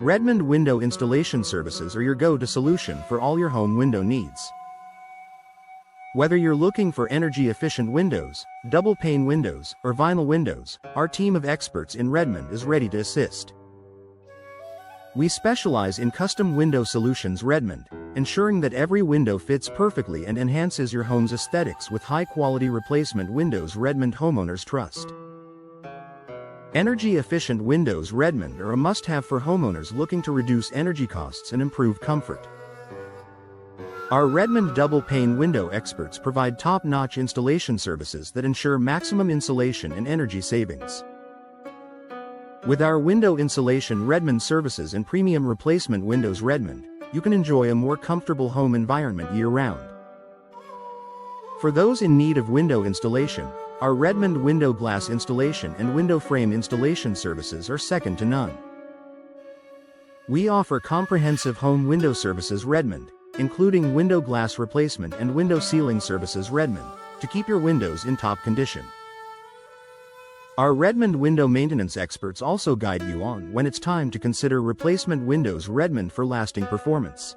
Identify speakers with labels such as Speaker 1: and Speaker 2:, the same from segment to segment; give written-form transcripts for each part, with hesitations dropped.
Speaker 1: Redmond Window Installation Services are your go-to solution for all your home window needs. Whether you're looking for energy-efficient windows, double-pane windows, or vinyl windows, our team of experts in Redmond is ready to assist. We specialize in custom window solutions Redmond, ensuring that every window fits perfectly and enhances your home's aesthetics with high-quality replacement windows Redmond homeowners trust. Energy-efficient windows Redmond are a must-have for homeowners looking to reduce energy costs and improve comfort. Our Redmond double-pane window experts provide top-notch installation services that ensure maximum insulation and energy savings. With our window insulation Redmond services and premium replacement windows Redmond, you can enjoy a more comfortable home environment year-round. For those in need of window installation, our Redmond window glass installation and window frame installation services are second to none. We offer comprehensive home window services Redmond, including window glass replacement and window sealing services Redmond, to keep your windows in top condition. Our Redmond window maintenance experts also guide you on when it's time to consider replacement windows Redmond for lasting performance.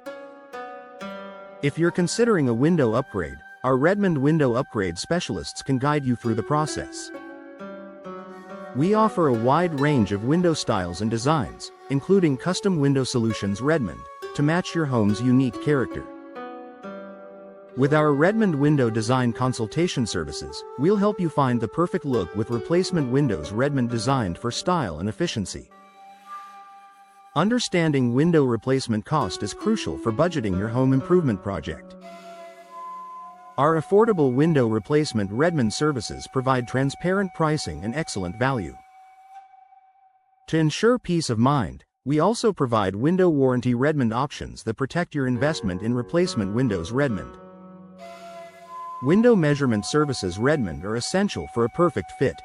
Speaker 1: If you're considering a window upgrade, our Redmond window upgrade specialists can guide you through the process. We offer a wide range of window styles and designs, including custom window solutions Redmond, to match your home's unique character. With our Redmond window design consultation services, we'll help you find the perfect look with replacement windows Redmond designed for style and efficiency. Understanding window replacement cost is crucial for budgeting your home improvement project. Our affordable window replacement Redmond services provide transparent pricing and excellent value. To ensure peace of mind, we also provide window warranty Redmond options that protect your investment in replacement windows Redmond. Window measurement services Redmond are essential for a perfect fit.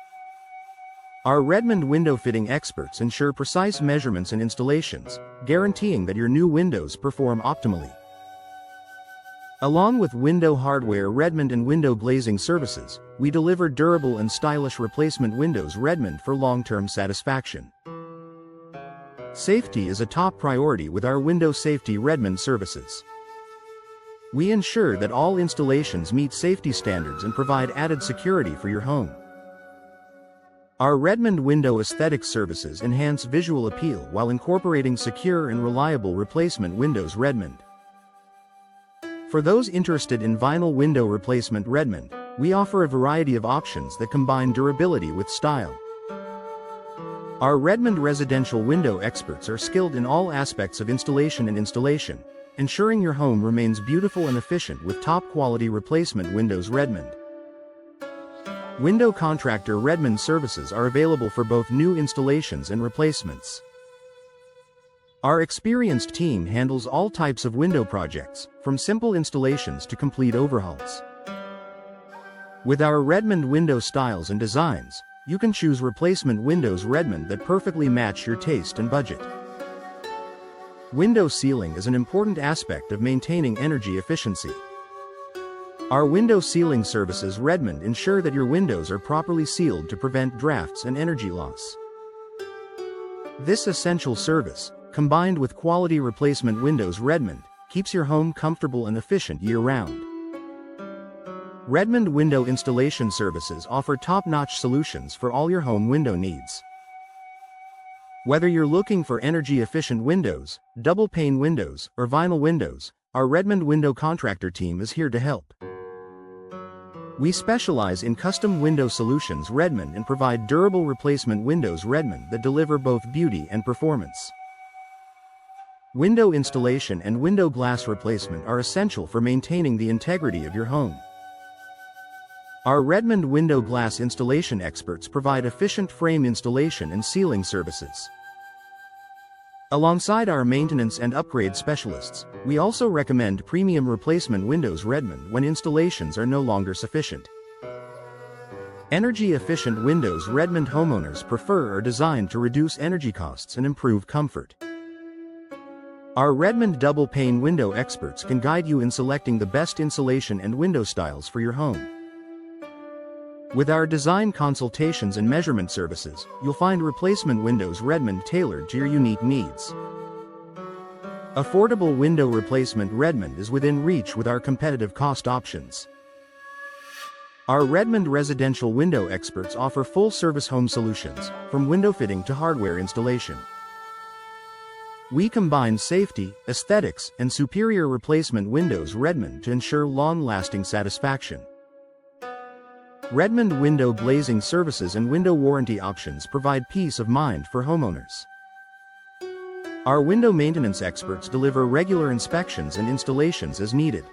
Speaker 1: Our Redmond window fitting experts ensure precise measurements and installations, guaranteeing that your new windows perform optimally. Along with window hardware Redmond and window glazing services, we deliver durable and stylish replacement windows Redmond for long-term satisfaction. Safety is a top priority with our window safety Redmond services. We ensure that all installations meet safety standards and provide added security for your home. Our Redmond window aesthetics services enhance visual appeal while incorporating secure and reliable replacement windows Redmond. For those interested in vinyl window replacement Redmond, we offer a variety of options that combine durability with style. Our Redmond residential window experts are skilled in all aspects of installation and installation, ensuring your home remains beautiful and efficient with top-quality replacement windows Redmond. Window contractor Redmond services are available for both new installations and replacements. Our experienced team handles all types of window projects, from simple installations to complete overhauls. With our Redmond window styles and designs, you can choose replacement windows Redmond that perfectly match your taste and budget. Window sealing is an important aspect of maintaining energy efficiency. Our window sealing services Redmond ensure that your windows are properly sealed to prevent drafts and energy loss. This essential service, combined with quality replacement windows Redmond, keeps your home comfortable and efficient year-round. Redmond window installation services offer top-notch solutions for all your home window needs. Whether you're looking for energy-efficient windows, double-pane windows, or vinyl windows, our Redmond window contractor team is here to help. We specialize in custom window solutions Redmond and provide durable replacement windows Redmond that deliver both beauty and performance. Window installation and window glass replacement are essential for maintaining the integrity of your home. Our Redmond window glass installation experts provide efficient frame installation and sealing services. Alongside our maintenance and upgrade specialists, we also recommend premium replacement windows Redmond when installations are no longer sufficient. Energy-efficient windows Redmond homeowners prefer are designed to reduce energy costs and improve comfort. Our Redmond double-pane window experts can guide you in selecting the best insulation and window styles for your home. With our design consultations and measurement services, you'll find replacement windows Redmond tailored to your unique needs. Affordable window replacement. Redmond is within reach with our competitive cost options. Our Redmond residential window experts offer full-service home solutions, from window fitting to hardware installation. We combine safety, aesthetics, and superior replacement windows. Redmond to ensure long-lasting satisfaction. Redmond window glazing services and window warranty options provide peace of mind for homeowners. Our window maintenance experts deliver regular inspections and installations as needed.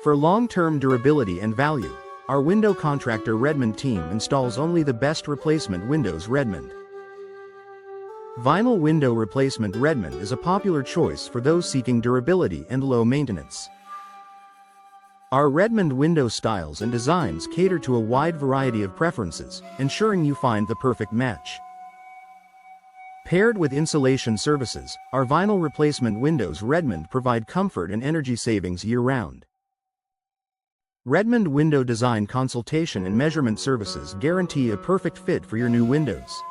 Speaker 1: For long-term durability and value, our window contractor Redmond team installs only the best replacement windows. Redmond Vinyl window replacement. Redmond is a popular choice for those seeking durability and low maintenance. Our Redmond window styles and designs cater to a wide variety of preferences, ensuring you find the perfect match. Paired with insulation services, our vinyl replacement windows Redmond provide comfort and energy savings year-round. Redmond window design consultation and measurement services guarantee a perfect fit for your new windows.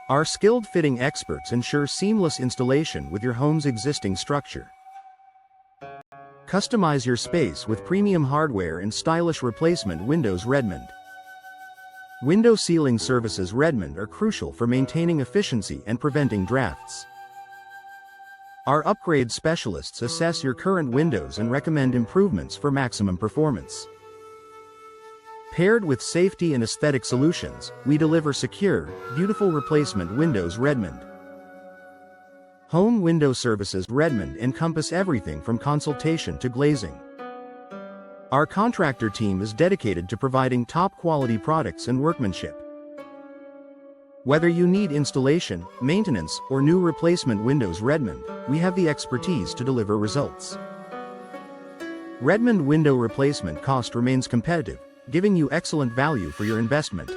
Speaker 1: Our skilled fitting experts ensure seamless installation with your home's existing structure. Customize your space with premium hardware and stylish replacement windows. Redmond window sealing services. Redmond are crucial for maintaining efficiency and preventing drafts. Our upgrade specialists assess your current windows and recommend improvements for maximum performance. Paired with safety and aesthetic solutions, we deliver secure, beautiful replacement windows. Redmond home window services. Redmond encompass everything from consultation to glazing. Our contractor team is dedicated to providing top-quality products and workmanship. Whether you need installation, maintenance, or new replacement windows. Redmond, we have the expertise to deliver results. Redmond window replacement cost remains competitive, giving you excellent value for your investment.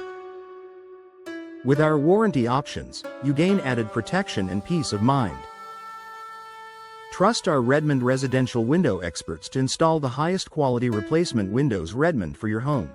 Speaker 1: With our warranty options, you gain added protection and peace of mind. Trust our Redmond residential window experts to install the highest quality replacement windows. Redmond for your home.